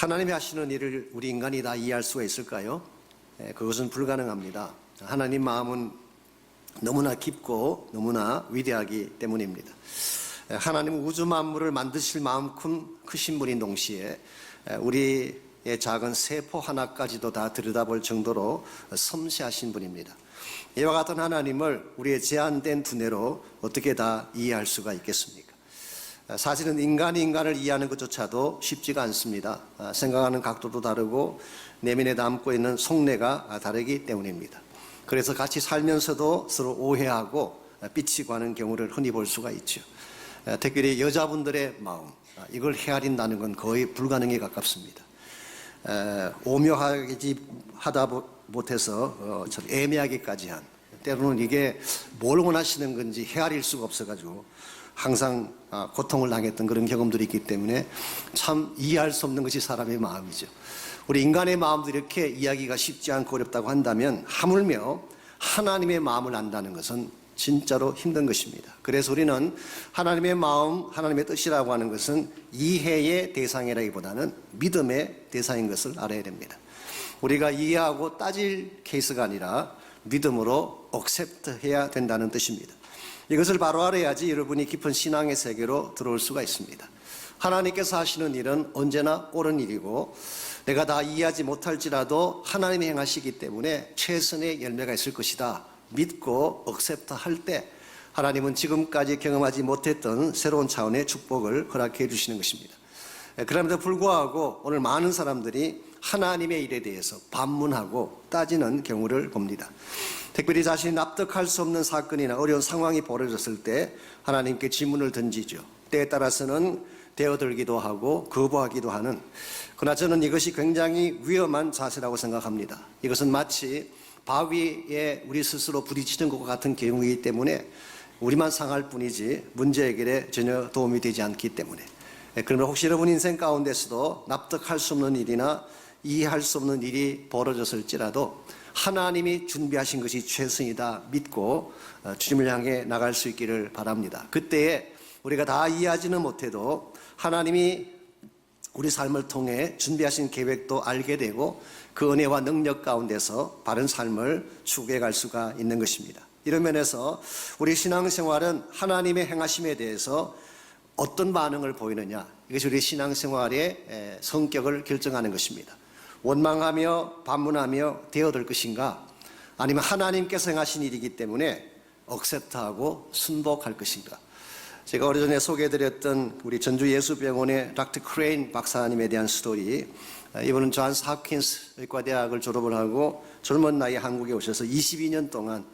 하나님이 하시는 일을 우리 인간이 다 이해할 수가 있을까요? 그것은 불가능합니다. 하나님 마음은 너무나 깊고 너무나 위대하기 때문입니다. 하나님은 우주 만물을 만드실 마음큼 크신 분인 동시에 우리의 작은 세포 하나까지도 다 들여다볼 정도로 섬세하신 분입니다. 이와 같은 하나님을 우리의 제한된 두뇌로 어떻게 다 이해할 수가 있겠습니까? 사실은 인간이 인간을 이해하는 것조차도 쉽지가 않습니다. 생각하는 각도도 다르고 내면에 담고 있는 속내가 다르기 때문입니다. 그래서 같이 살면서도 서로 오해하고 삐치고 하는 경우를 흔히 볼 수가 있죠. 특별히 여자분들의 마음, 이걸 헤아린다는 건 거의 불가능에 가깝습니다. 오묘하지 하다 못해서 참 애매하게까지 한, 때로는 이게 뭘 원하시는 건지 헤아릴 수가 없어가지고 항상 고통을 당했던 그런 경험들이 있기 때문에 참 이해할 수 없는 것이 사람의 마음이죠. 우리 인간의 마음도 이렇게 이해하기가 쉽지 않고 어렵다고 한다면 하물며 하나님의 마음을 안다는 것은 진짜로 힘든 것입니다. 그래서 우리는 하나님의 마음, 하나님의 뜻이라고 하는 것은 이해의 대상이라기보다는 믿음의 대상인 것을 알아야 됩니다. 우리가 이해하고 따질 케이스가 아니라 믿음으로 억셉트해야 된다는 뜻입니다. 이것을 바로 알아야지 여러분이 깊은 신앙의 세계로 들어올 수가 있습니다. 하나님께서 하시는 일은 언제나 옳은 일이고 내가 다 이해하지 못할지라도 하나님이 행하시기 때문에 최선의 열매가 있을 것이다 믿고 억셉트 할 때 하나님은 지금까지 경험하지 못했던 새로운 차원의 축복을 허락해 주시는 것입니다. 그럼에도 불구하고 오늘 많은 사람들이 하나님의 일에 대해서 반문하고 따지는 경우를 봅니다. 특별히 자신이 납득할 수 없는 사건이나 어려운 상황이 벌어졌을 때 하나님께 질문을 던지죠. 때에 따라서는 대어들기도 하고 거부하기도 하는, 그러나 저는 이것이 굉장히 위험한 자세라고 생각합니다. 이것은 마치 바위에 우리 스스로 부딪히는 것과 같은 경우이기 때문에 우리만 상할 뿐이지 문제 해결에 전혀 도움이 되지 않기 때문에, 그러면 혹시 여러분 인생 가운데서도 납득할 수 없는 일이나 이해할 수 없는 일이 벌어졌을지라도 하나님이 준비하신 것이 최선이다 믿고 주님을 향해 나갈 수 있기를 바랍니다. 그때에 우리가 다 이해하지는 못해도 하나님이 우리 삶을 통해 준비하신 계획도 알게 되고 그 은혜와 능력 가운데서 바른 삶을 추구해 갈 수가 있는 것입니다. 이런 면에서 우리 신앙생활은 하나님의 행하심에 대해서 어떤 반응을 보이느냐, 이것이 우리 신앙생활의 성격을 결정하는 것입니다. 원망하며 반문하며 대어들 것인가, 아니면 하나님께서 행하신 일이기 때문에 억셉트하고 순복할 것인가. 제가 오래전에 소개해드렸던 우리 전주 예수병원의 닥터 크레인 박사님에 대한 스토리, 이분은 존스 홉킨스 의과대학을 졸업을 하고 젊은 나이에 한국에 오셔서 22년 동안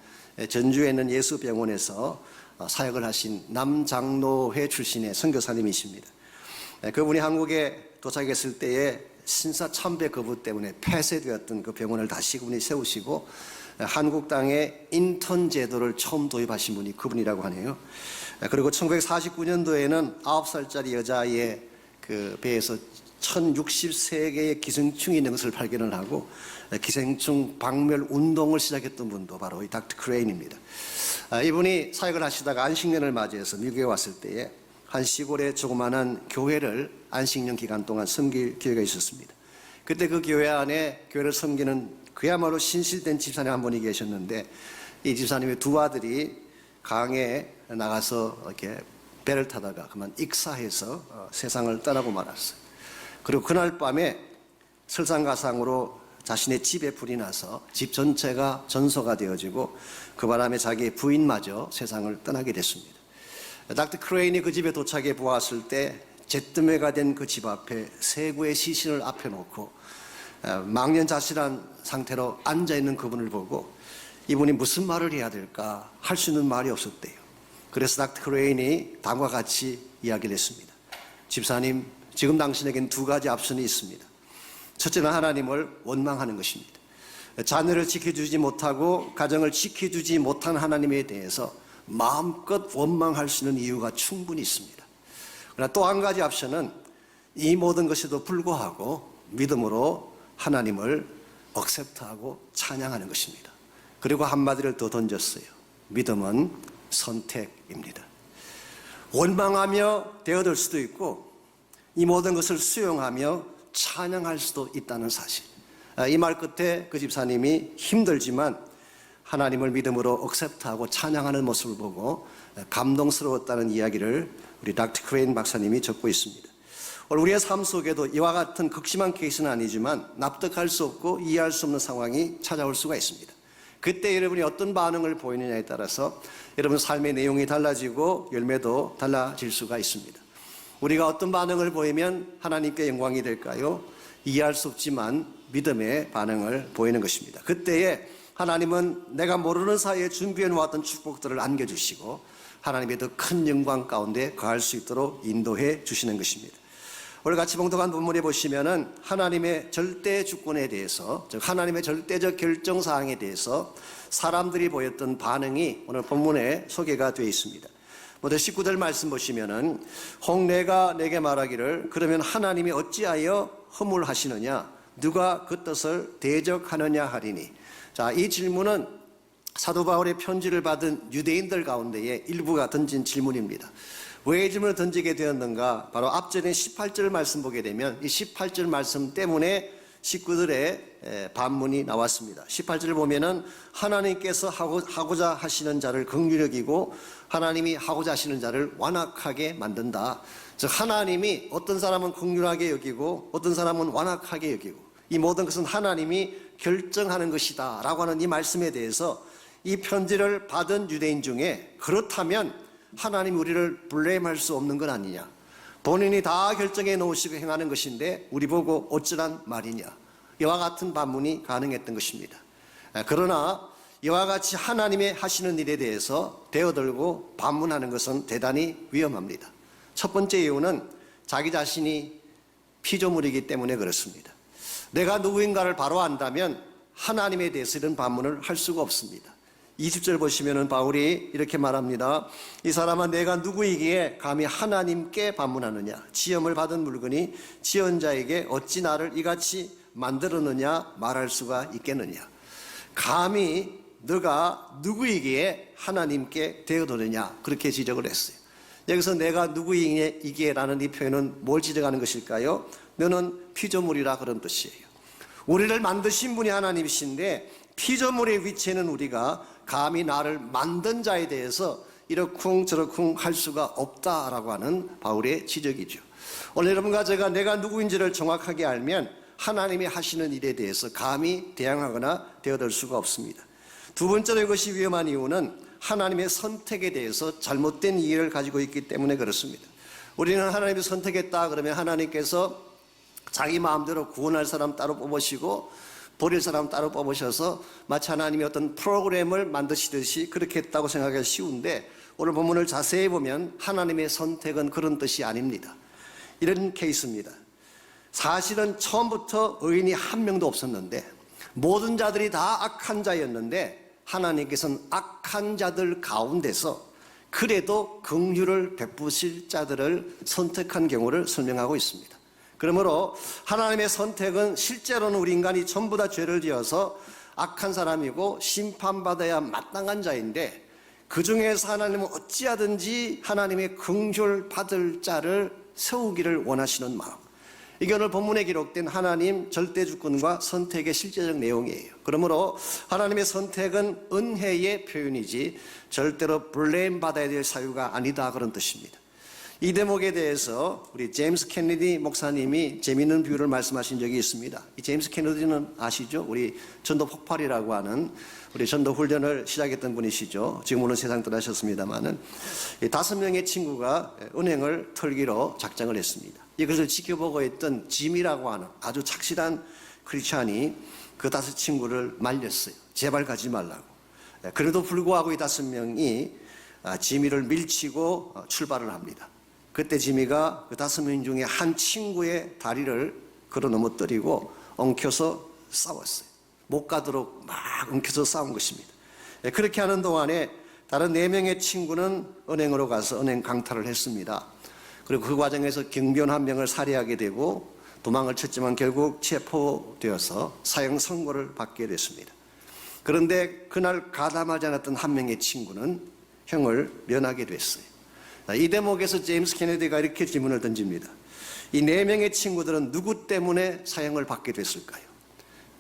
전주에 있는 예수병원에서 사역을 하신 남장로회 출신의 선교사님이십니다. 그분이 한국에 도착했을 때에 신사참배 거부 때문에 폐쇄되었던 그 병원을 다시 그분이 세우시고 한국 땅에 인턴 제도를 처음 도입하신 분이 그분이라고 하네요. 그리고 1949년도에는 9살짜리 여자아이의 그 배에서 1063개의 기생충이 있는 것을 발견을 하고 기생충 박멸 운동을 시작했던 분도 바로 이 닥터 크레인입니다. 이분이 사역을 하시다가 안식년을 맞이해서 미국에 왔을 때에 한 시골의 조그마한 교회를 안식년 기간 동안 섬길 기회가 있었습니다. 그때 그 교회 안에 교회를 섬기는 그야말로 신실된 집사님 한 분이 계셨는데, 이 집사님의 두 아들이 강에 나가서 이렇게 배를 타다가 그만 익사해서 세상을 떠나고 말았어요. 그리고 그날 밤에 설상가상으로 자신의 집에 불이 나서 집 전체가 전소가 되어지고 그 바람에 자기의 부인마저 세상을 떠나게 됐습니다. 닥터 크레인이 그 집에 도착해 보았을 때 잿더미가 된 그 집 앞에 세 구의 시신을 앞에 놓고 망연자실한 상태로 앉아있는 그분을 보고 이분이 무슨 말을 해야 될까 할 수 있는 말이 없었대요. 그래서 닥터 크레인이 다음과 같이 이야기를 했습니다. 집사님, 지금 당신에겐 두 가지 옵션이 있습니다. 첫째는 하나님을 원망하는 것입니다. 자녀를 지켜주지 못하고 가정을 지켜주지 못한 하나님에 대해서 마음껏 원망할 수 있는 이유가 충분히 있습니다. 그러나 또 한 가지 옵션은 이 모든 것에도 불구하고 믿음으로 하나님을 억셉트하고 찬양하는 것입니다. 그리고 한마디를 더 던졌어요. 믿음은 선택입니다. 원망하며 되어들 수도 있고 이 모든 것을 수용하며 찬양할 수도 있다는 사실. 이 말 끝에 그 집사님이 힘들지만 하나님을 믿음으로 억셉트하고 찬양하는 모습을 보고 감동스러웠다는 이야기를 우리 닥터 크레인 박사님이 적고 있습니다. 오늘 우리의 삶 속에도 이와 같은 극심한 케이스는 아니지만 납득할 수 없고 이해할 수 없는 상황이 찾아올 수가 있습니다. 그때 여러분이 어떤 반응을 보이느냐에 따라서 여러분 삶의 내용이 달라지고 열매도 달라질 수가 있습니다. 우리가 어떤 반응을 보이면 하나님께 영광이 될까요? 이해할 수 없지만 믿음의 반응을 보이는 것입니다. 그때에 하나님은 내가 모르는 사이에 준비해 놓았던 축복들을 안겨주시고 하나님의 더 큰 영광 가운데 거할 수 있도록 인도해 주시는 것입니다. 오늘 같이 봉독한 본문에 보시면은 하나님의 절대 주권에 대해서, 즉 하나님의 절대적 결정 사항에 대해서 사람들이 보였던 반응이 오늘 본문에 소개가 되어 있습니다. 먼저 19절 말씀 보시면은 홍내가 내게 말하기를 그러면 하나님이 어찌하여 허물하시느냐 누가 그 뜻을 대적하느냐 하리니. 자, 이 질문은 사도 바울의 편지를 받은 유대인들 가운데에 일부가 던진 질문입니다. 왜 이 질문을 던지게 되었는가? 바로 앞전에 18절 말씀 보게 되면 이 18절 말씀 때문에 식구들의 반문이 나왔습니다. 18절을 보면은 하나님께서 하고자 하시는 자를 긍휼히 여기고 하나님이 하고자 하시는 자를 완악하게 만든다. 즉 하나님이 어떤 사람은 긍휼하게 여기고 어떤 사람은 완악하게 여기고 이 모든 것은 하나님이 결정하는 것이다 라고 하는 이 말씀에 대해서 이 편지를 받은 유대인 중에 그렇다면 하나님이 우리를 블레임할 수 없는 건 아니냐, 본인이 다 결정해 놓으시고 행하는 것인데 우리 보고 어쩌란 말이냐, 이와 같은 반문이 가능했던 것입니다. 그러나 이와 같이 하나님의 하시는 일에 대해서 대어들고 반문하는 것은 대단히 위험합니다. 첫 번째 이유는 자기 자신이 피조물이기 때문에 그렇습니다. 내가 누구인가를 바로 안다면 하나님에 대해서 이런 반문을 할 수가 없습니다. 20절 보시면은 바울이 이렇게 말합니다. 이 사람아 내가 누구이기에 감히 하나님께 반문하느냐, 지음을 받은 물건이 지은 자에게 어찌 나를 이같이 만들었느냐 말할 수가 있겠느냐. 감히 너가 누구이기에 하나님께 대어도느냐, 그렇게 지적을 했어요. 여기서 내가 누구이기에 라는 이 표현은 뭘 지적하는 것일까요? 너는 피조물이라 그런 뜻이에요. 우리를 만드신 분이 하나님이신데 피조물의 위치에는 우리가 감히 나를 만든 자에 대해서 이러쿵 저러쿵 할 수가 없다라고 하는 바울의 지적이죠. 오늘 여러분과 제가 내가 누구인지를 정확하게 알면 하나님이 하시는 일에 대해서 감히 대항하거나 대어들 수가 없습니다. 두 번째로 이것이 위험한 이유는 하나님의 선택에 대해서 잘못된 이해를 가지고 있기 때문에 그렇습니다. 우리는 하나님이 선택했다 그러면 하나님께서 자기 마음대로 구원할 사람 따로 뽑으시고 버릴 사람 따로 뽑으셔서 마치 하나님이 어떤 프로그램을 만드시듯이 그렇게 했다고 생각하기 쉬운데 오늘 본문을 자세히 보면 하나님의 선택은 그런 뜻이 아닙니다. 이런 케이스입니다. 사실은 처음부터 의인이 한 명도 없었는데 모든 자들이 다 악한 자였는데 하나님께서는 악한 자들 가운데서 그래도 긍휼을 베푸실 자들을 선택한 경우를 설명하고 있습니다. 그러므로 하나님의 선택은 실제로는 우리 인간이 전부 다 죄를 지어서 악한 사람이고 심판받아야 마땅한 자인데 그 중에서 하나님은 어찌하든지 하나님의 긍휼 받을 자를 세우기를 원하시는 마음, 이게 오늘 본문에 기록된 하나님 절대주권과 선택의 실제적 내용이에요. 그러므로 하나님의 선택은 은혜의 표현이지 절대로 블레임 받아야 될 사유가 아니다, 그런 뜻입니다. 이 대목에 대해서 우리 제임스 케네디 목사님이 재미있는 비유를 말씀하신 적이 있습니다. 이 제임스 케네디는 아시죠? 우리 전도 폭발이라고 하는 우리 전도 훈련을 시작했던 분이시죠. 지금은 세상 떠나셨습니다만은 5명의 친구가 은행을 털기로 작정을 했습니다. 이것을 지켜보고 있던 짐이라고 하는 아주 착실한 크리스찬이 그 5친구를 말렸어요. 제발 가지 말라고. 그래도 불구하고 이 5명이 지미를 밀치고 출발을 합니다. 그때 지미가 그 5명 중에 한 친구의 다리를 걸어 넘어뜨리고 엉켜서 싸웠어요. 못 가도록 막 엉켜서 싸운 것입니다. 그렇게 하는 동안에 다른 4명의 친구는 은행으로 가서 은행 강탈을 했습니다. 그리고 그 과정에서 경비원 1명을 살해하게 되고 도망을 쳤지만 결국 체포되어서 사형 선고를 받게 됐습니다. 그런데 그날 가담하지 않았던 1명의 친구는 형을 면하게 됐어요. 이 대목에서 제임스 케네디가 이렇게 질문을 던집니다. 이 4명의 친구들은 누구 때문에 사형을 받게 됐을까요?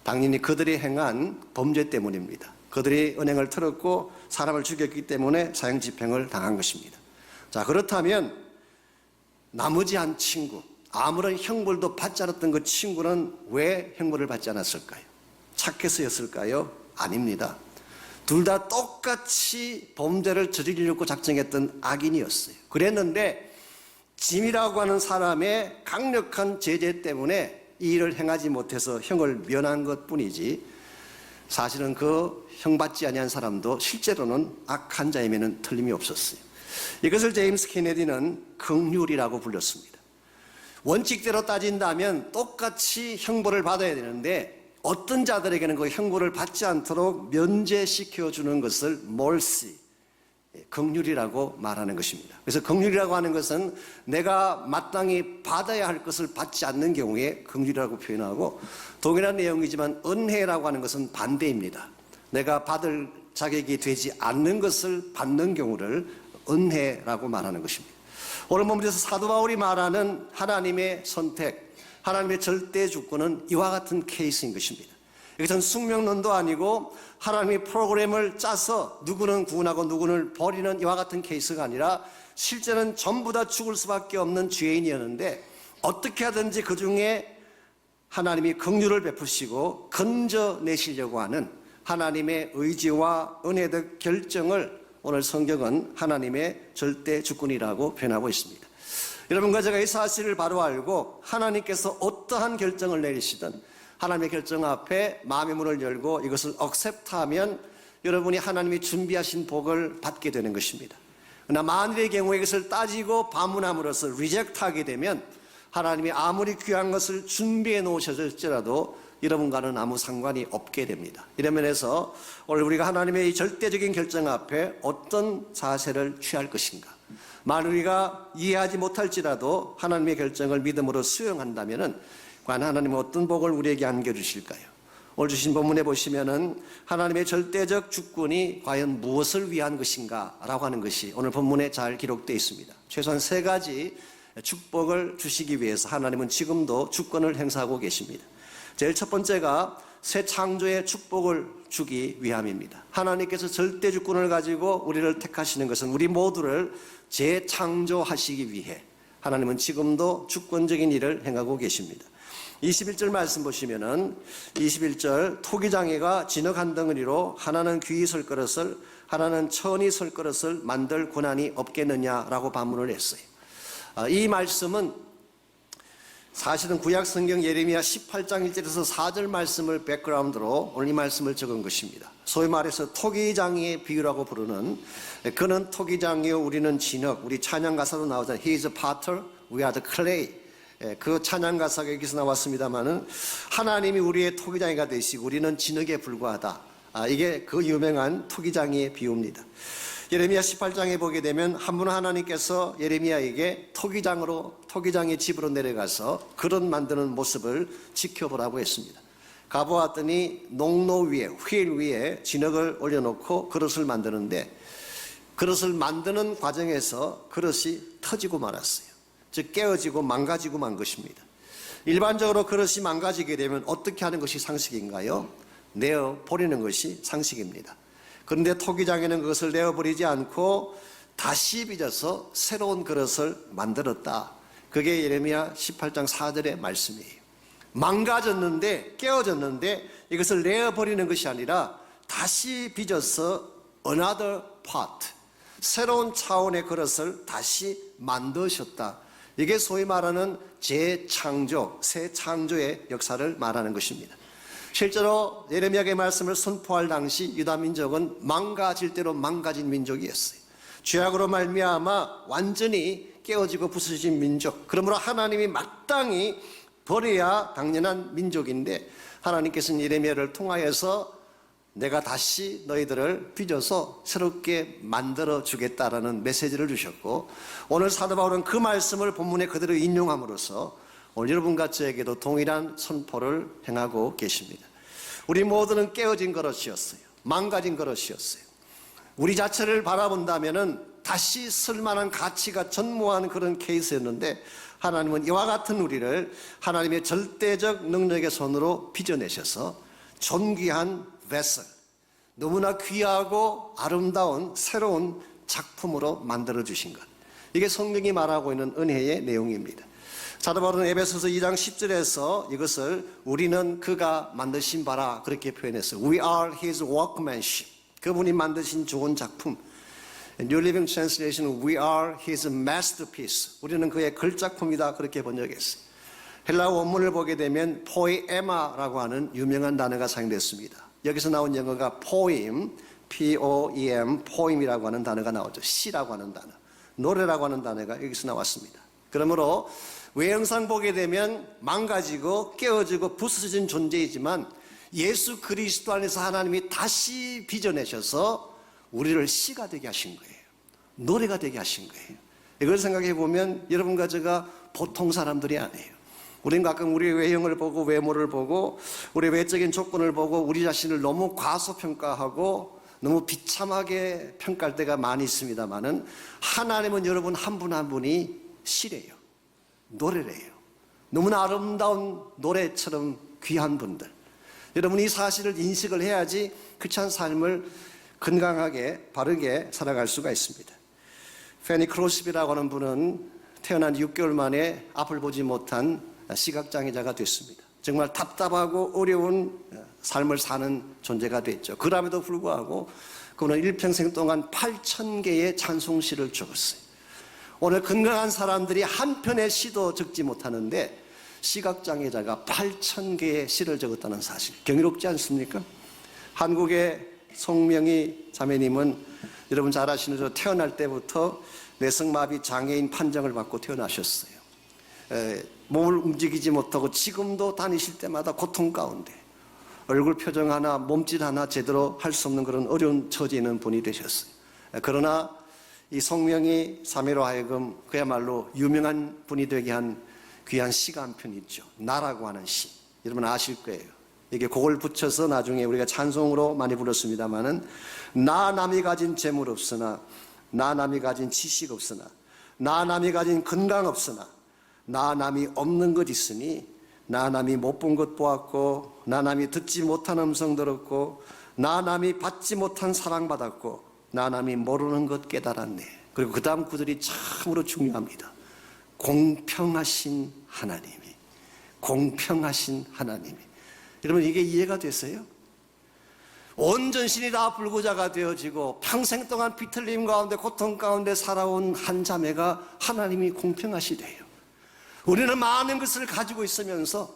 당연히 그들이 행한 범죄 때문입니다. 그들이 은행을 털었고 사람을 죽였기 때문에 사형 집행을 당한 것입니다. 자, 그렇다면 나머지 한 친구, 아무런 형벌도 받지 않았던 그 친구는 왜 형벌을 받지 않았을까요? 착해서였을까요? 아닙니다. 둘 다 똑같이 범죄를 저지르려고 작정했던 악인이었어요. 그랬는데 짐이라고 하는 사람의 강력한 제재 때문에 이 일을 행하지 못해서 형을 면한 것뿐이지, 사실은 그 형 받지 아니한 사람도 실제로는 악한 자임에는 틀림이 없었어요. 이것을 제임스 케네디는 긍휼이라고 불렀습니다. 원칙대로 따진다면 똑같이 형벌을 받아야 되는데 어떤 자들에게는 그 형벌을 받지 않도록 면제시켜주는 것을 mercy, 긍휼이라고 말하는 것입니다. 그래서 긍휼이라고 하는 것은 내가 마땅히 받아야 할 것을 받지 않는 경우에 긍휼이라고 표현하고, 동일한 내용이지만 은혜라고 하는 것은 반대입니다. 내가 받을 자격이 되지 않는 것을 받는 경우를 은혜라고 말하는 것입니다. 오늘 본문에서 사도 바울이 말하는 하나님의 선택, 하나님의 절대 주권은 이와 같은 케이스인 것입니다. 이것은 숙명론도 아니고 하나님의 프로그램을 짜서 누구는 구원하고 누구는 버리는 이와 같은 케이스가 아니라 실제는 전부 다 죽을 수밖에 없는 죄인이었는데 어떻게 하든지 그 중에 하나님이 긍휼을 베푸시고 건져내시려고 하는 하나님의 의지와 은혜적 결정을 오늘 성경은 하나님의 절대 주권이라고 표현하고 있습니다. 여러분과 제가 이 사실을 바로 알고 하나님께서 어떠한 결정을 내리시든 하나님의 결정 앞에 마음의 문을 열고 이것을 억셉트하면 여러분이 하나님이 준비하신 복을 받게 되는 것입니다. 그러나 만일의 경우에 이것을 따지고 반문함으로써 리젝트하게 되면 하나님이 아무리 귀한 것을 준비해 놓으셨을지라도 여러분과는 아무 상관이 없게 됩니다. 이런 면에서 오늘 우리가 하나님의 이 절대적인 결정 앞에 어떤 자세를 취할 것인가, 만일 우리가 이해하지 못할지라도 하나님의 결정을 믿음으로 수용한다면 과연 하나님은 어떤 복을 우리에게 안겨주실까요? 오늘 주신 본문에 보시면은 하나님의 절대적 주권이 과연 무엇을 위한 것인가 라고 하는 것이 오늘 본문에 잘 기록되어 있습니다. 최소한 3가지 축복을 주시기 위해서 하나님은 지금도 주권을 행사하고 계십니다. 제일 첫 번째가 새 창조의 축복을 주기 위함입니다. 하나님께서 절대 주권을 가지고 우리를 택하시는 것은 우리 모두를 재창조하시기 위해 하나님은 지금도 주권적인 일을 행하고 계십니다. 21절 말씀 보시면은 21절, 토기장애가 진흙 한 덩어리로 하나는 귀히 설 그릇을 하나는 천이 설 그릇을 만들 고난이 없겠느냐라고 반문을 했어요. 이 말씀은 사실은 구약 성경 예레미야 18장 1절에서 4절 말씀을 백그라운드로 오늘 이 말씀을 적은 것입니다. 소위 말해서 토기장이의 비유라고 부르는, 그는 토기장이요 우리는 진흙, 우리 찬양 가사로 나오잖아요. He is a potter, we are the clay. 그 찬양 가사가 여기서 나왔습니다만은 하나님이 우리의 토기장이가 되시고 우리는 진흙에 불과하다. 이게 그 유명한 토기장이의 비유입니다. 예레미야 18장에 보게 되면 한 분 하나님께서 예레미야에게 토기장의 집으로 내려가서 그릇 만드는 모습을 지켜보라고 했습니다. 가보았더니 농로 위에, 휠 위에 진흙을 올려놓고 그릇을 만드는데 그릇을 만드는 과정에서 그릇이 터지고 말았어요. 즉 깨어지고 망가지고 만 것입니다. 일반적으로 그릇이 망가지게 되면 어떻게 하는 것이 상식인가요? 내어 버리는 것이 상식입니다. 그런데 토기장에는 그것을 내어버리지 않고 다시 빚어서 새로운 그릇을 만들었다. 그게 예레미야 18장 4절의 말씀이에요. 망가졌는데, 깨어졌는데 이것을 내어버리는 것이 아니라 다시 빚어서 another pot, 새로운 차원의 그릇을 다시 만드셨다. 이게 소위 말하는 재창조, 새 창조의 역사를 말하는 것입니다. 실제로 예레미야의 말씀을 선포할 당시 유다 민족은 망가질 대로 망가진 민족이었어요. 죄악으로 말미암아 완전히 깨어지고 부서진 민족, 그러므로 하나님이 마땅히 버려야 당연한 민족인데 하나님께서는 예레미야를 통하여서 내가 다시 너희들을 빚어서 새롭게 만들어 주겠다라는 메시지를 주셨고, 오늘 사도 바울은 그 말씀을 본문에 그대로 인용함으로써 오늘 여러분과 저에게도 동일한 선포를 행하고 계십니다. 우리 모두는 깨어진 그릇이었어요. 망가진 그릇이었어요. 우리 자체를 바라본다면은 다시 쓸만한 가치가 전무한 그런 케이스였는데 하나님은 이와 같은 우리를 하나님의 절대적 능력의 손으로 빚어내셔서 존귀한 베슬, 너무나 귀하고 아름다운 새로운 작품으로 만들어 주신 것, 이게 성경이 말하고 있는 은혜의 내용입니다. 사도 바울은 에베소서 2장 10절에서 이것을 우리는 그가 만드신 바라 그렇게 표현했어요. We are his workmanship. 그분이 만드신 좋은 작품. New Living Translation, We are his masterpiece. 우리는 그의 걸작품이다 그렇게 번역했어요. 헬라어 원문을 보게 되면 poema라고 하는 유명한 단어가 사용됐습니다. 여기서 나온 영어가 poem, P-O-E-M, poem이라고 하는 단어가 나오죠. 시라고 하는 단어, 노래라고 하는 단어가 여기서 나왔습니다. 그러므로 외형상 보게 되면 망가지고 깨어지고 부서진 존재이지만 예수 그리스도 안에서 하나님이 다시 빚어내셔서 우리를 시가 되게 하신 거예요. 노래가 되게 하신 거예요. 이걸 생각해 보면 여러분과 제가 보통 사람들이 아니에요. 우리는 가끔 우리의 외형을 보고 외모를 보고 우리의 외적인 조건을 보고 우리 자신을 너무 과소평가하고 너무 비참하게 평가할 때가 많이 있습니다만은 하나님은 여러분 한 분 한 분이 시래요. 노래래요. 너무나 아름다운 노래처럼 귀한 분들. 여러분 이 사실을 인식을 해야지 크리스찬 삶을 건강하게 바르게 살아갈 수가 있습니다. 페니 크로스비라고 하는 분은 태어난 6개월 만에 앞을 보지 못한 시각장애자가 됐습니다. 정말 답답하고 어려운 삶을 사는 존재가 됐죠. 그럼에도 불구하고 그는 일평생 동안 8,000개의 찬송시를 적었어요. 오늘 건강한 사람들이 한 편의 시도 적지 못하는데 시각장애자가 8,000개의 시를 적었다는 사실, 경이롭지 않습니까? 한국의 송명희 자매님은 여러분 잘 아시는 대로 태어날 때부터 뇌성마비 장애인 판정을 받고 태어나셨어요. 몸을 움직이지 못하고 지금도 다니실 때마다 고통 가운데 얼굴 표정 하나, 몸짓 하나 제대로 할 수 없는 그런 어려운 처지에 있는 분이 되셨어요. 그러나 이 송명희 자매로 하여금 그야말로 유명한 분이 되게 한 귀한 시가 한 편 있죠. 나라고 하는 시. 여러분 아실 거예요. 이게 그걸 붙여서 나중에 우리가 찬송으로 많이 불렀습니다마는 나 남이 가진 재물 없으나 나 남이 가진 지식 없으나 나 남이 가진 건강 없으나 나 남이 없는 것 있으니 나 남이 못 본 것 보았고 나 남이 듣지 못한 음성 들었고 나 남이 받지 못한 사랑 받았고 나 남이 모르는 것 깨달았네. 그리고 그 다음 구절이 참으로 중요합니다. 공평하신 하나님이, 공평하신 하나님이. 여러분 이게 이해가 되세요? 온 전신이 다 불구자가 되어지고 평생 동안 비틀림 가운데 고통 가운데 살아온 한 자매가 하나님이 공평하시대요. 우리는 많은 것을 가지고 있으면서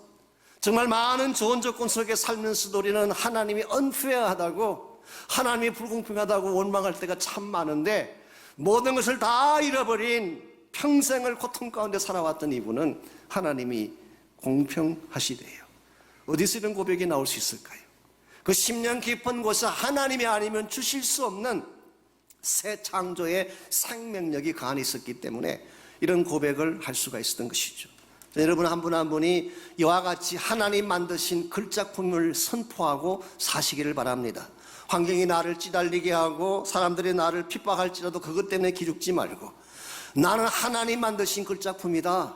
정말 많은 좋은 조건 속에 살면서도 우리는 하나님이 unfair하다고, 하나님이 불공평하다고 원망할 때가 참 많은데 모든 것을 다 잃어버린 평생을 고통 가운데 살아왔던 이분은 하나님이 공평하시대요. 어디서 이런 고백이 나올 수 있을까요? 그 10년 깊은 곳에 하나님이 아니면 주실 수 없는 새 창조의 생명력이 그 안에 있었기 때문에 이런 고백을 할 수가 있었던 것이죠. 여러분 한 분 한 분이 이와 같이 하나님 만드신 글작품을 선포하고 사시기를 바랍니다. 환경이 나를 찌달리게 하고 사람들이 나를 핍박할지라도 그것 때문에 기죽지 말고 나는 하나님 만드신 글작품이다.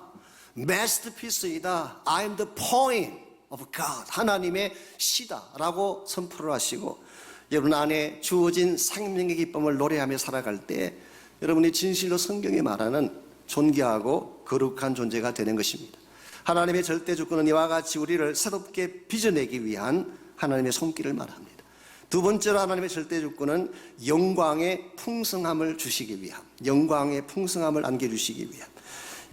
마스터피스이다. I am the poem of God. 하나님의 시다라고 선포를 하시고 여러분 안에 주어진 생명의 기쁨을 노래하며 살아갈 때 여러분이 진실로 성경이 말하는 존귀하고 거룩한 존재가 되는 것입니다. 하나님의 절대 주권은 이와 같이 우리를 새롭게 빚어내기 위한 하나님의 손길을 말합니다. 두 번째로 하나님의 절대 주권은 영광의 풍성함을 주시기 위함, 영광의 풍성함을 안겨주시기 위함.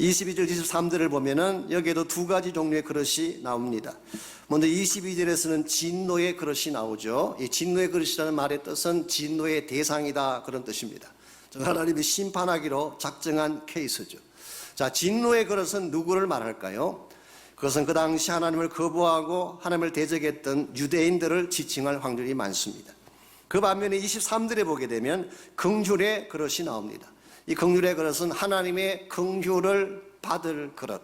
22절 23절을 보면은 여기에도 두 가지 종류의 그릇이 나옵니다. 먼저 22절에서는 진노의 그릇이 나오죠. 이 진노의 그릇이라는 말의 뜻은 진노의 대상이다 그런 뜻입니다. 하나님이 심판하기로 작정한 케이스죠. 자, 진노의 그릇은 누구를 말할까요? 그것은 그 당시 하나님을 거부하고 하나님을 대적했던 유대인들을 지칭할 확률이 많습니다. 그 반면에 23절에 보게 되면 긍휼의 그릇이 나옵니다. 이 긍휼의 그릇은 하나님의 긍휼을 받을 그릇,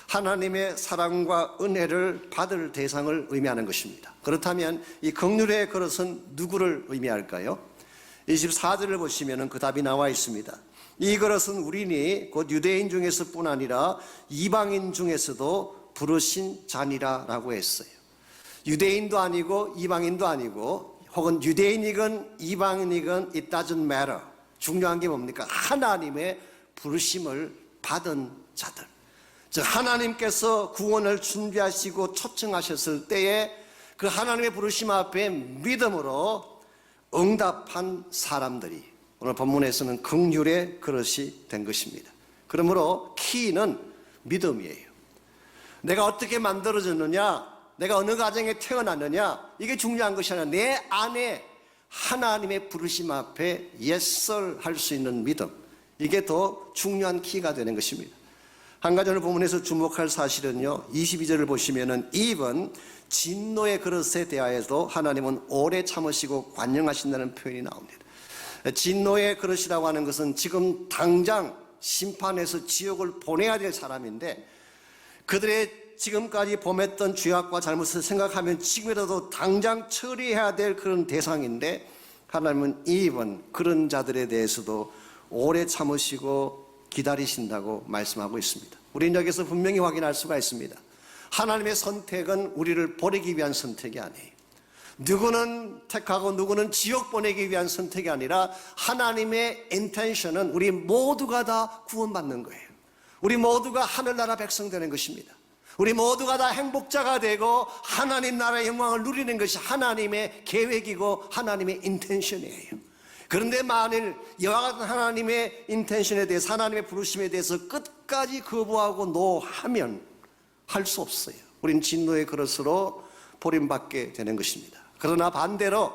하나님의 사랑과 은혜를 받을 대상을 의미하는 것입니다. 그렇다면 이 긍휼의 그릇은 누구를 의미할까요? 24절을 보시면 그 답이 나와 있습니다. 이 그릇은 우리니 곧 유대인 중에서뿐 아니라 이방인 중에서도 부르신 잔이라라고 했어요. 유대인도 아니고 이방인도 아니고 혹은 유대인이건 이방인이건 it doesn't matter. 중요한 게 뭡니까? 하나님의 부르심을 받은 자들. 즉 하나님께서 구원을 준비하시고 초청하셨을 때에 그 하나님의 부르심 앞에 믿음으로 응답한 사람들이 오늘 본문에서는 긍휼의 그릇이 된 것입니다. 그러므로 키는 믿음이에요. 내가 어떻게 만들어졌느냐, 내가 어느 가정에 태어났느냐, 이게 중요한 것이 아니라 내 안에 하나님의 부르심 앞에 yes 할 수 있는 믿음, 이게 더 중요한 키가 되는 것입니다. 한 가지 오늘 본문에서 주목할 사실은요, 22절을 보시면은 even 진노의 그릇에 대하여도 하나님은 오래 참으시고 관용하신다는 표현이 나옵니다. 진노의 그릇이라고 하는 것은 지금 당장 심판해서 지옥을 보내야 될 사람인데 그들의 지금까지 범했던 죄악과 잘못을 생각하면 지금이라도 당장 처리해야 될 그런 대상인데 하나님은 even 그런 자들에 대해서도 오래 참으시고 기다리신다고 말씀하고 있습니다. 우리는 여기서 분명히 확인할 수가 있습니다. 하나님의 선택은 우리를 버리기 위한 선택이 아니에요. 누구는 택하고 누구는 지옥 보내기 위한 선택이 아니라 하나님의 인텐션은 우리 모두가 다 구원받는 거예요. 우리 모두가 하늘나라 백성 되는 것입니다. 우리 모두가 다 행복자가 되고 하나님 나라의 영광을 누리는 것이 하나님의 계획이고 하나님의 인텐션이에요. 그런데 만일 이와 같은 하나님의 인텐션에 대해서 하나님의 부르심에 대해서 끝까지 거부하고 노하면 할 수 없어요. 우린 진노의 그릇으로 버림받게 되는 것입니다. 그러나 반대로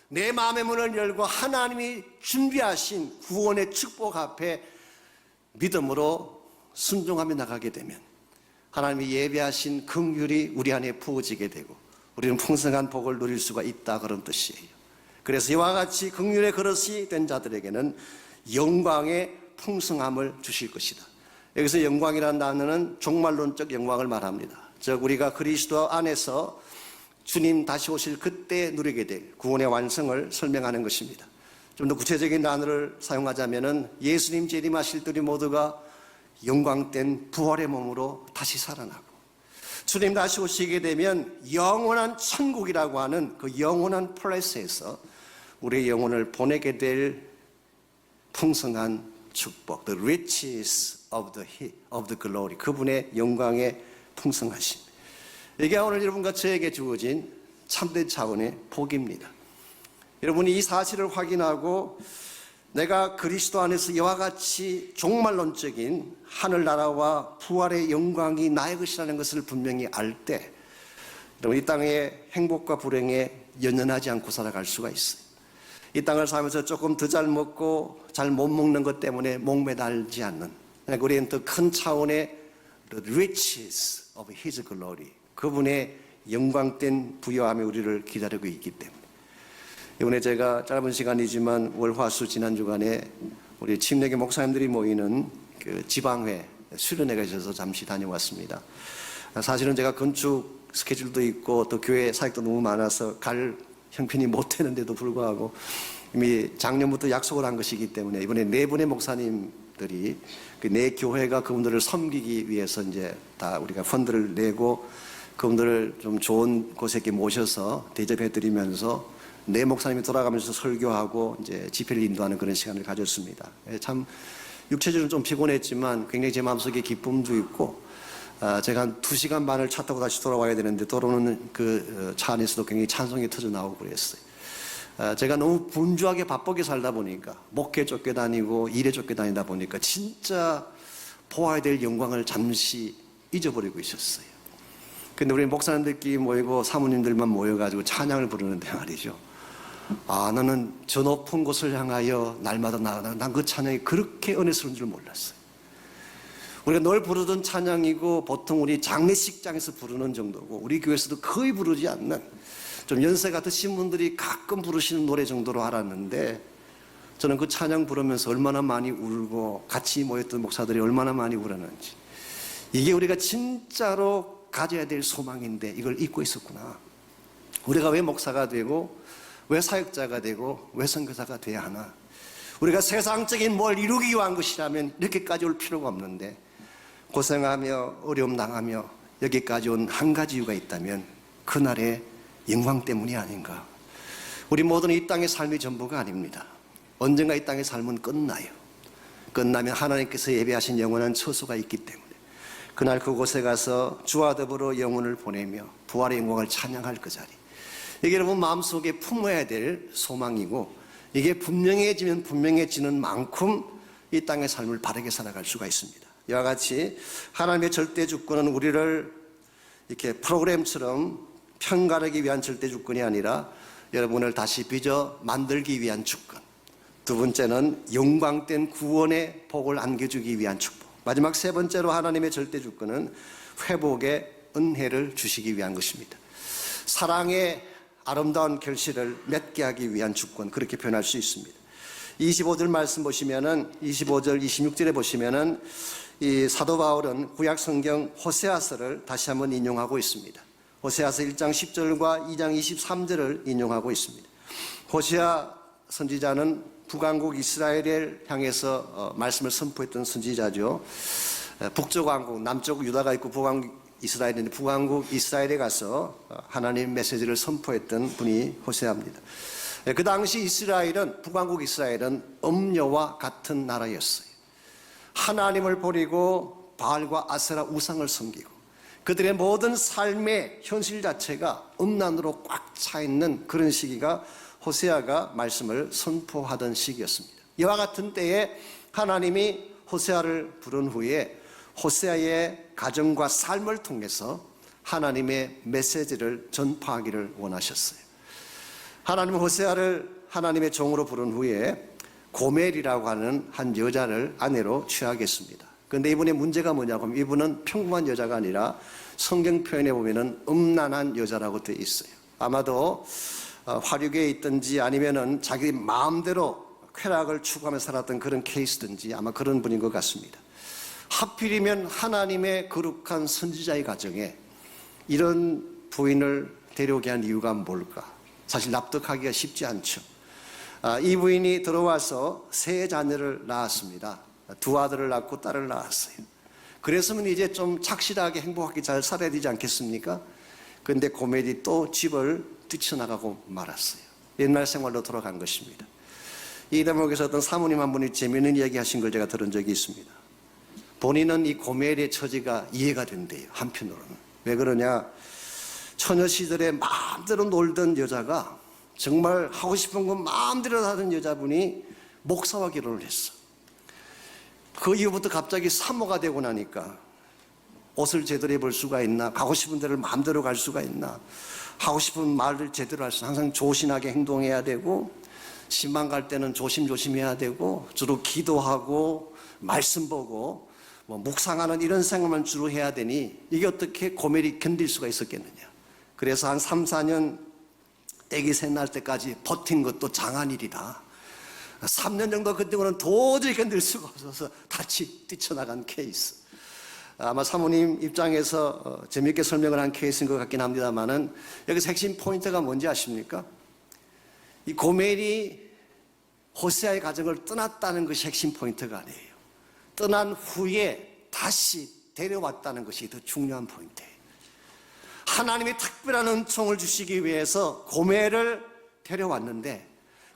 내 마음의 문을 열고 하나님이 준비하신 구원의 축복 앞에 믿음으로 순종하며 나가게 되면 하나님이 예배하신 긍휼이 우리 안에 부어지게 되고 우리는 풍성한 복을 누릴 수가 있다, 그런 뜻이에요. 그래서 이와 같이 긍휼의 그릇이 된 자들에게는 영광의 풍성함을 주실 것이다. 여기서 영광이라는 단어는 종말론적 영광을 말합니다. 즉 우리가 그리스도 안에서 주님 다시 오실 그때 누리게 될 구원의 완성을 설명하는 것입니다. 좀 더 구체적인 단어를 사용하자면 예수님 재림하실 때리 모두가 영광된 부활의 몸으로 다시 살아나고 주님 다시 오시게 되면 영원한 천국이라고 하는 그 영원한 플레이스에서 우리의 영혼을 보내게 될 풍성한 축복, the riches of the glory, 그분의 영광의 풍성하심. 이게 오늘 여러분과 저에게 주어진 참된 차원의 복입니다. 여러분이 이 사실을 확인하고 내가 그리스도 안에서 이와 같이 종말론적인 하늘나라와 부활의 영광이 나의 것이라는 것을 분명히 알 때 이 땅의 행복과 불행에 연연하지 않고 살아갈 수가 있어요. 이 땅을 살면서 조금 더 잘 먹고 잘 못 먹는 것 때문에 목매달지 않는, 우리는 더 큰 차원의 the riches of His glory, 그분의 영광된 부여함이 우리를 기다리고 있기 때문에 이번에 제가 짧은 시간이지만 월화수 지난 주간에 우리 침례교 목사님들이 모이는 그 지방회 수련회 가셔서 잠시 다녀왔습니다. 사실은 제가 건축 스케줄도 있고 또 교회 사역도 너무 많아서 갈 형편이 못 되는데도 불구하고 이미 작년부터 약속을 한 것이기 때문에 이번에 네 분의 목사님들이 그 네 교회가 그분들을 섬기기 위해서 이제 다 우리가 펀드를 내고 그분들을 좀 좋은 곳에 이렇게 모셔서 대접해 드리면서 네 목사님이 돌아가면서 설교하고 이제 집회를 인도하는 그런 시간을 가졌습니다. 참 육체적으로 좀 피곤했지만 굉장히 제 마음속에 기쁨도 있고 제가 한 2시간 반을 차 타고 다시 돌아와야 되는데 돌아오는 그 차 안에서도 굉장히 찬송이 터져 나오고 그랬어요. 제가 너무 분주하게 바쁘게 살다 보니까 목회 쫓겨다니고 일에 쫓겨다니다 보니까 진짜 보아야 될 영광을 잠시 잊어버리고 있었어요. 근데 우리 목사님들끼리 모이고 사모님들만 모여가지고 찬양을 부르는데 말이죠. 너는 저 높은 곳을 향하여 날마다 나아가. 난 그 찬양이 그렇게 은혜스러운 줄 몰랐어요. 우리가 늘 부르던 찬양이고 보통 우리 장례식장에서 부르는 정도고 우리 교회에서도 거의 부르지 않는 좀 연세가 드신 분들이 가끔 부르시는 노래 정도로 알았는데 저는 그 찬양 부르면서 얼마나 많이 울고 같이 모였던 목사들이 얼마나 많이 울었는지, 이게 우리가 진짜로 가져야 될 소망인데 이걸 잊고 있었구나. 우리가 왜 목사가 되고 왜 사역자가 되고 왜 선교사가 돼야 하나. 우리가 세상적인 뭘 이루기 위한 것이라면 이렇게까지 올 필요가 없는데 고생하며 어려움 당하며 여기까지 온 한 가지 이유가 있다면 그날의 영광 때문이 아닌가. 우리 모두는 이 땅의 삶이 전부가 아닙니다. 언젠가 이 땅의 삶은 끝나요. 끝나면 하나님께서 예비하신 영원한 처소가 있기 때문에 그날 그곳에 가서 주와 더불어 영혼을 보내며 부활의 영광을 찬양할 그 자리, 이게 여러분 마음속에 품어야 될 소망이고, 이게 분명해지면 분명해지는 만큼 이 땅의 삶을 바르게 살아갈 수가 있습니다. 이와 같이 하나님의 절대 주권은 우리를 이렇게 프로그램처럼 편가르기 위한 절대 주권이 아니라 여러분을 다시 빚어 만들기 위한 주권, 두 번째는 영광된 구원의 복을 안겨주기 위한 축복, 마지막 세 번째로 하나님의 절대 주권은 회복의 은혜를 주시기 위한 것입니다. 사랑의 아름다운 결실을 맺게 하기 위한 주권, 그렇게 표현할 수 있습니다. 25절 말씀 보시면은, 25절 26절에 보시면은 이 사도 바울은 구약 성경 호세아서를 다시 한번 인용하고 있습니다. 호세아서 1장 10절과 2장 23절을 인용하고 있습니다. 호세아 선지자는 북왕국 이스라엘을 향해서 말씀을 선포했던 선지자죠. 북쪽 왕국, 남쪽 유다가 있고 북왕국 이스라엘인데 북왕국 이스라엘에 가서 하나님 메시지를 선포했던 분이 호세아입니다. 그 당시 이스라엘은, 북왕국 이스라엘은 음녀와 같은 나라였어요. 하나님을 버리고 바알과 아세라 우상을 섬기고 그들의 모든 삶의 현실 자체가 음란으로 꽉 차 있는 그런 시기가 호세아가 말씀을 선포하던 시기였습니다. 이와 같은 때에 하나님이 호세아를 부른 후에 호세아의 가정과 삶을 통해서 하나님의 메시지를 전파하기를 원하셨어요. 하나님은 호세아를 하나님의 종으로 부른 후에 고멜이라고 하는 한 여자를 아내로 취하겠습니다. 그런데 이분의 문제가 뭐냐고 하면 이분은 평범한 여자가 아니라 성경 표현에 보면은 음란한 여자라고 되어 있어요. 아마도 화류계에 있든지 아니면은 자기 마음대로 쾌락을 추구하며 살았던 그런 케이스든지 아마 그런 분인 것 같습니다. 하필이면 하나님의 거룩한 선지자의 가정에 이런 부인을 데려오게 한 이유가 뭘까? 사실 납득하기가 쉽지 않죠. 이 부인이 들어와서 세 자녀를 낳았습니다. 두 아들을 낳고 딸을 낳았어요. 그랬으면 이제 좀 착실하게 행복하게 잘 살아야 되지 않겠습니까? 그런데 고멜이 또 집을 뛰쳐나가고 말았어요. 옛날 생활로 돌아간 것입니다. 이 대목에서 어떤 사모님 한 분이 재미있는 이야기 하신 걸 제가 들은 적이 있습니다. 본인은 이 고멜의 처지가 이해가 된대요. 한편으로는. 왜 그러냐? 처녀 시절에 마음대로 놀던 여자가, 정말 하고 싶은 건 마음대로 하던 여자분이 목사와 결혼을 했어. 그 이후부터 갑자기 사모가 되고 나니까 옷을 제대로 입을 수가 있나, 가고 싶은 데를 마음대로 갈 수가 있나, 하고 싶은 말을 제대로 할 수, 항상 조신하게 행동해야 되고, 신방 갈 때는 조심조심해야 되고, 주로 기도하고 말씀 보고 묵상하는 이런 생활만 주로 해야 되니 이게 어떻게 고멜이 견딜 수가 있었겠느냐. 그래서 한 3, 4년 아기 셋 낳을 때까지 버틴 것도 장한일이다. 3년 정도 그때는 도저히 견딜 수가 없어서 같이 뛰쳐나간 케이스. 아마 사모님 입장에서 재미있게 설명을 한 케이스인 것 같긴 합니다만은, 여기서 핵심 포인트가 뭔지 아십니까? 이 고멜이 호세아의 가정을 떠났다는 것이 핵심 포인트가 아니에요. 떠난 후에 다시 데려왔다는 것이 더 중요한 포인트예요. 하나님이 특별한 은총을 주시기 위해서 고멜을 데려왔는데,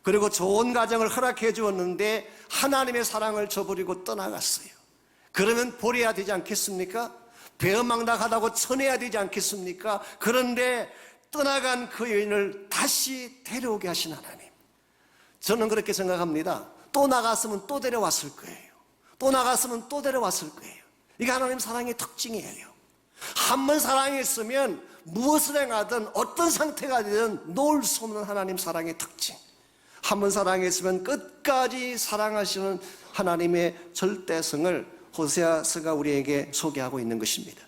그리고 좋은 가정을 허락해 주었는데 하나님의 사랑을 저버리고 떠나갔어요. 그러면 버려야 되지 않겠습니까? 배은망덕하다고 쳐내야 되지 않겠습니까? 그런데 떠나간 그 여인을 다시 데려오게 하신 하나님, 저는 그렇게 생각합니다. 또 나갔으면 또 데려왔을 거예요. 또 나갔으면 또 데려왔을 거예요. 이게 하나님 사랑의 특징이에요. 한 번 사랑했으면 무엇을 행하든 어떤 상태가 되든 놓을 수 없는 하나님 사랑의 특징. 한 번 사랑했으면 끝까지 사랑하시는 하나님의 절대성을 호세아서가 우리에게 소개하고 있는 것입니다.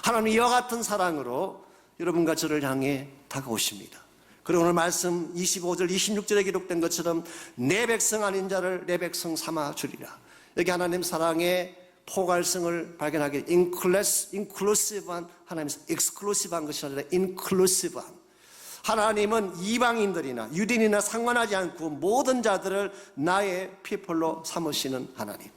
하나님 이와 같은 사랑으로 여러분과 저를 향해 다가오십니다. 그리고 오늘 말씀 25절 26절에 기록된 것처럼 내 백성 아닌 자를 내 백성 삼아 주리라. 여기 하나님 사랑의 포괄성을 발견하게, 인클루시브한 하나님의, 익스클루시브한 것이 아니라 인클루시브한, 하나님은 이방인들이나 유대인이나 상관하지 않고 모든 자들을 나의 피플로 삼으시는 하나님.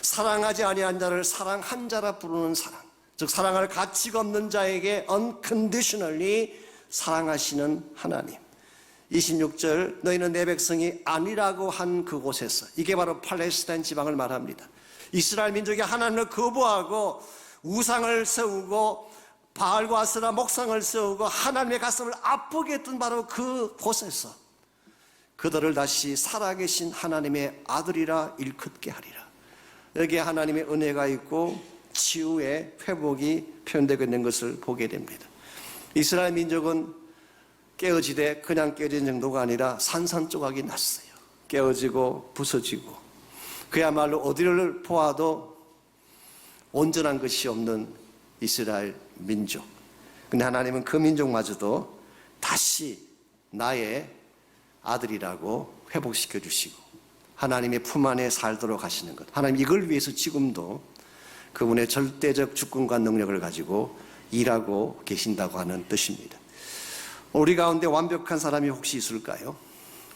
사랑하지 아니한 자를 사랑한 자라 부르는 사랑, 즉 사랑할 가치가 없는 자에게 unconditionally 사랑하시는 하나님. 26절, 너희는 내 백성이 아니라고 한 그곳에서, 이게 바로 팔레스타인 지방을 말합니다. 이스라엘 민족이 하나님을 거부하고 우상을 세우고 바알과 아세라 목상을 세우고 하나님의 가슴을 아프게 했던 바로 그곳에서 그들을 다시 살아계신 하나님의 아들이라 일컫게 하리라. 여기에 하나님의 은혜가 있고 치유의 회복이 표현되고 있는 것을 보게 됩니다. 이스라엘 민족은 깨어지되 그냥 깨어진 정도가 아니라 산산조각이 났어요. 깨어지고 부서지고 그야말로 어디를 보아도 온전한 것이 없는 이스라엘 민족. 근데 하나님은 그 민족마저도 다시 나의 아들이라고 회복시켜 주시고 하나님의 품 안에 살도록 하시는 것. 하나님 이걸 위해서 지금도 그분의 절대적 주권과 능력을 가지고 일하고 계신다고 하는 뜻입니다. 우리 가운데 완벽한 사람이 혹시 있을까요?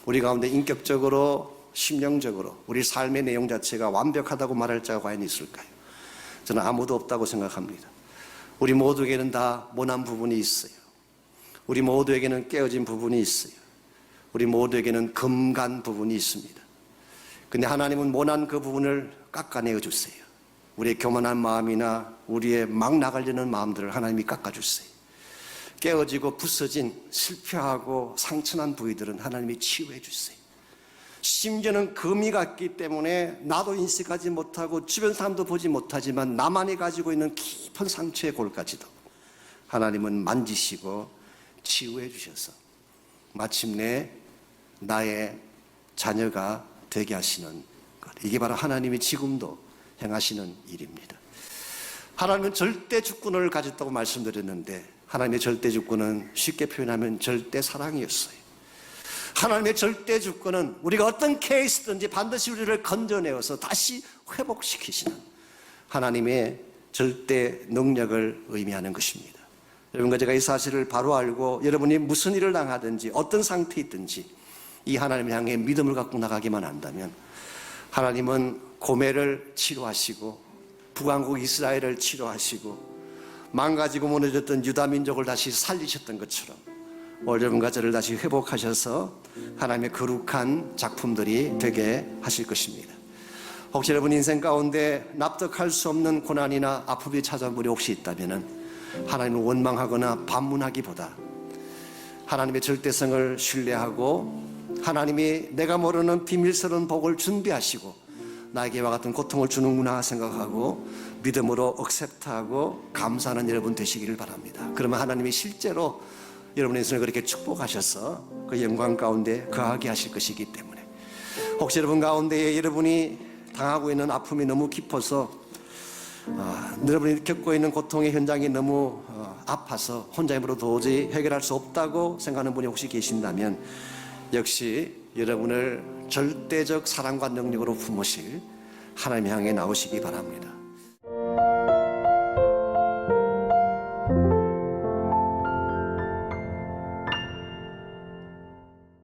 우리 가운데 인격적으로, 심령적으로 우리 삶의 내용 자체가 완벽하다고 말할 자가 과연 있을까요? 저는 아무도 없다고 생각합니다. 우리 모두에게는 다 모난 부분이 있어요. 우리 모두에게는 깨어진 부분이 있어요. 우리 모두에게는 금간 부분이 있습니다. 근데 하나님은 모난 그 부분을 깎아내어 주세요. 우리의 교만한 마음이나 우리의 막 나가려는 마음들을 하나님이 깎아주세요. 깨어지고 부서진 실패하고 상처난 부위들은 하나님이 치유해 주세요. 심지어는 금이 갔기 때문에 나도 인식하지 못하고 주변 사람도 보지 못하지만 나만이 가지고 있는 깊은 상처의 골까지도 하나님은 만지시고 치유해 주셔서 마침내 나의 자녀가 되게 하시는 것. 이게 바로 하나님이 지금도 행하시는 일입니다. 하나님은 절대 주권을 가졌다고 말씀드렸는데 하나님의 절대 주권은 쉽게 표현하면 절대 사랑이었어요. 하나님의 절대 주권은 우리가 어떤 케이스든지 반드시 우리를 건져내어서 다시 회복시키시는 하나님의 절대 능력을 의미하는 것입니다. 여러분과 제가 이 사실을 바로 알고 여러분이 무슨 일을 당하든지 어떤 상태에 있든지 이 하나님을 향해 믿음을 갖고 나가기만 한다면 하나님은 고멜을 치료하시고 북왕국 이스라엘을 치료하시고 망가지고 무너졌던 유다 민족을 다시 살리셨던 것처럼 여러분과 저를 다시 회복하셔서 하나님의 거룩한 작품들이 되게 하실 것입니다. 혹시 여러분 인생 가운데 납득할 수 없는 고난이나 아픔이 찾아온 분이 혹시 있다면 하나님을 원망하거나 반문하기보다 하나님의 절대성을 신뢰하고 하나님이 내가 모르는 비밀스러운 복을 준비하시고 나에게 이와 같은 고통을 주는구나 생각하고 믿음으로 억셉트하고 감사하는 여러분 되시기를 바랍니다. 그러면 하나님이 실제로 여러분의 인생을 그렇게 축복하셔서 그 영광 가운데 거하게 하실 것이기 때문에 혹시 여러분 가운데 여러분이 당하고 있는 아픔이 너무 깊어서 여러분이 겪고 있는 고통의 현장이 너무 아파서 혼자 힘으로 도저히 해결할 수 없다고 생각하는 분이 혹시 계신다면 역시 여러분을 절대적 사랑과 능력으로 품으실 하나님 향해 나오시기 바랍니다.